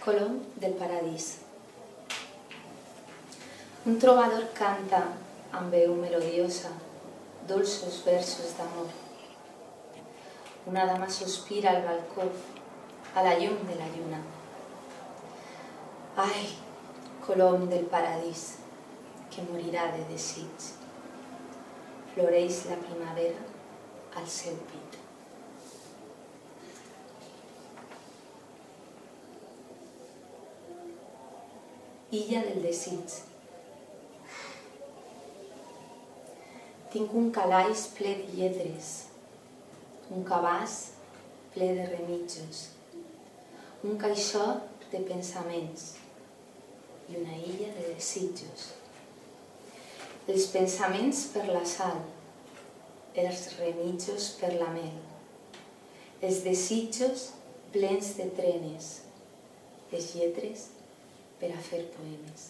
Colom del paradís. Un trobador canta amb veu melodiosa dolços versos d'amor. Una dama sospira al balcó a la llum de la lluna. Ai, colom del paradís, que morirà de desig. Floreix la primavera al seu pit. Illa del desig. Tinc un calaix ple de lletres, un cabàs ple de remitjos, un caixot de pensaments i una illa de desitjos. Els pensaments per la sal, els remitjos per la mel, els desitjos plens de trenes, les lletres per a fer poemes.